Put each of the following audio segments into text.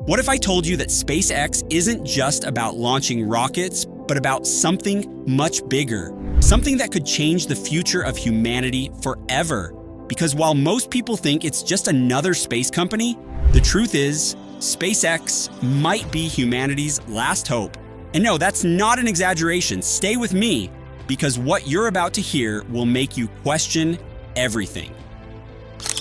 What if I told you that SpaceX isn't just about launching rockets, but about something much bigger? Something that could change the future of humanity forever. Because while most people think it's just another space company, the truth is, SpaceX might be humanity's last hope. And no, that's not an exaggeration. Stay with me, because what you're about to hear will make you question everything.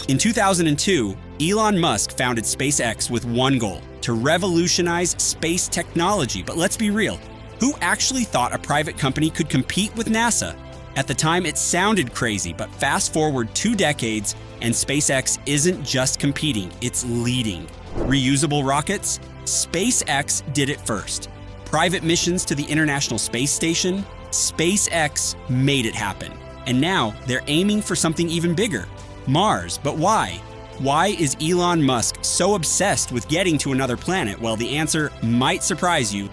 In 2002, Elon Musk founded SpaceX with one goal: to revolutionize space technology. But let's be real, who actually thought a private company could compete with NASA? At the time, it sounded crazy, but fast forward 2 decades, and SpaceX isn't just competing, it's leading. Reusable rockets? SpaceX did it first. Private missions to the International Space Station? SpaceX made it happen. And now they're aiming for something even bigger: Mars. But why? Why is Elon Musk so obsessed with getting to another planet? Well, the answer might surprise you.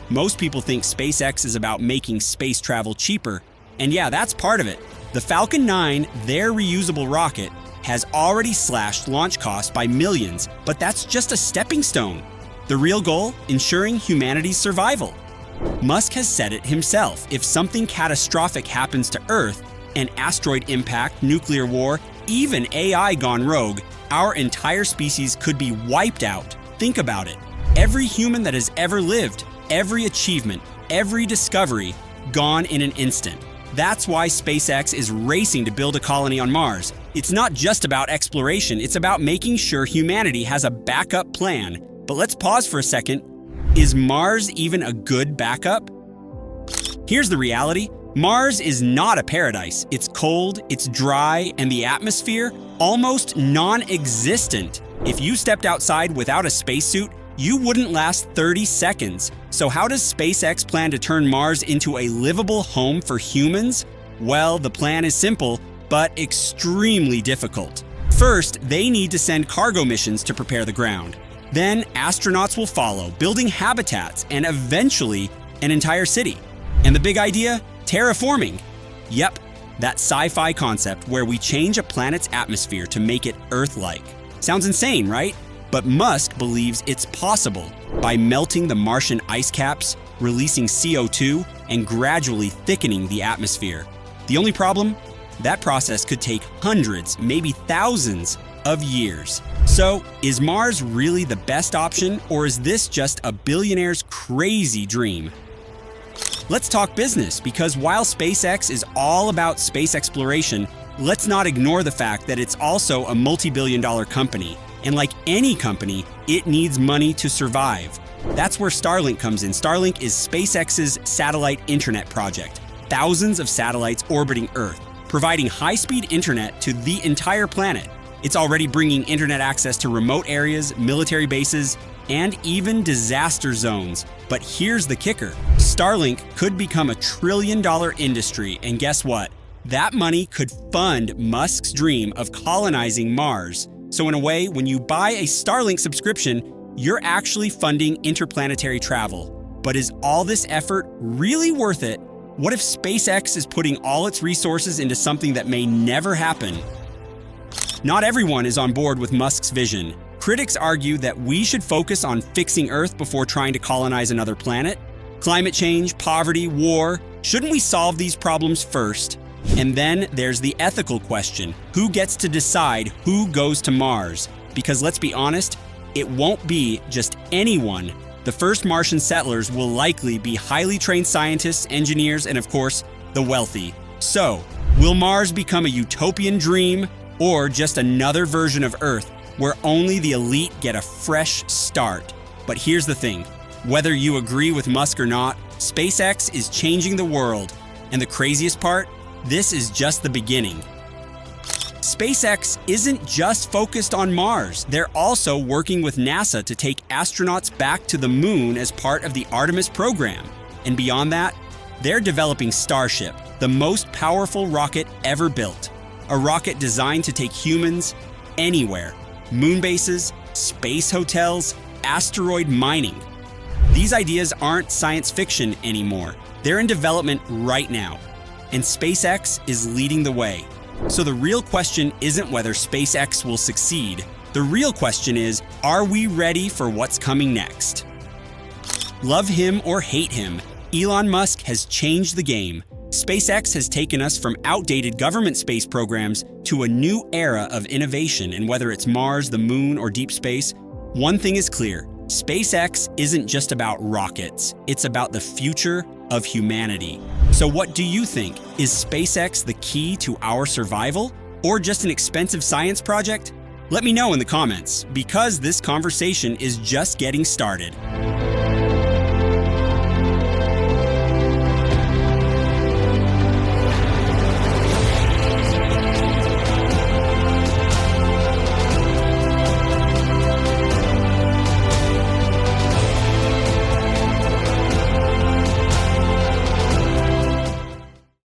Most people think SpaceX is about making space travel cheaper. And yeah, that's part of it. The Falcon 9, their reusable rocket, has already slashed launch costs by millions, but that's just a stepping stone. The real goal? Ensuring humanity's survival. Musk has said it himself: if something catastrophic happens to Earth, an asteroid impact, nuclear war, even AI gone rogue, our entire species could be wiped out. Think about it. Every human that has ever lived, every achievement, every discovery, gone in an instant. That's why SpaceX is racing to build a colony on Mars. It's not just about exploration, it's about making sure humanity has a backup plan. But let's pause for a second. Is Mars even a good backup? Here's the reality. Mars is not a paradise. It's cold, it's dry, and the atmosphere almost non-existent. If you stepped outside without a spacesuit, you wouldn't last 30 seconds. So how does SpaceX plan to turn Mars into a livable home for humans? Well, the plan is simple, but extremely difficult. First, they need to send cargo missions to prepare the ground. Then, astronauts will follow, building habitats and eventually an entire city. And the big idea? Terraforming. Yep, that sci-fi concept where we change a planet's atmosphere to make it Earth-like. Sounds insane, right? But Musk believes it's possible by melting the Martian ice caps, releasing CO2, and gradually thickening the atmosphere. The only problem? That process could take hundreds, maybe thousands of years. So, is Mars really the best option, or is this just a billionaire's crazy dream? Let's talk business, because while SpaceX is all about space exploration, let's not ignore the fact that it's also a multi-billion-dollar company. And like any company, it needs money to survive. That's where Starlink comes in. Starlink is SpaceX's satellite internet project. Thousands of satellites orbiting Earth, providing high-speed internet to the entire planet. It's already bringing internet access to remote areas, military bases, and even disaster zones. But here's the kicker. Starlink could become a trillion-dollar industry, and guess what? That money could fund Musk's dream of colonizing Mars. So in a way, when you buy a Starlink subscription, you're actually funding interplanetary travel. But is all this effort really worth it? What if SpaceX is putting all its resources into something that may never happen? Not everyone is on board with Musk's vision. Critics argue that we should focus on fixing Earth before trying to colonize another planet. Climate change, poverty, war. Shouldn't we solve these problems first? And then there's the ethical question. Who gets to decide who goes to Mars? Because let's be honest, it won't be just anyone. The first Martian settlers will likely be highly trained scientists, engineers, and of course, the wealthy. So, will Mars become a utopian dream, or just another version of Earth where only the elite get a fresh start? But here's the thing. Whether you agree with Musk or not, SpaceX is changing the world. And the craziest part? This is just the beginning. SpaceX isn't just focused on Mars. They're also working with NASA to take astronauts back to the moon as part of the Artemis program. And beyond that, they're developing Starship, the most powerful rocket ever built. A rocket designed to take humans anywhere. Moon bases, space hotels, asteroid mining. These ideas aren't science fiction anymore. They're in development right now. And SpaceX is leading the way. So the real question isn't whether SpaceX will succeed. The real question is, are we ready for what's coming next? Love him or hate him, Elon Musk has changed the game. SpaceX has taken us from outdated government space programs to a new era of innovation, and whether it's Mars, the moon, or deep space, one thing is clear: SpaceX isn't just about rockets, it's about the future of humanity. So what do you think? Is SpaceX the key to our survival, or just an expensive science project? Let me know in the comments, because this conversation is just getting started.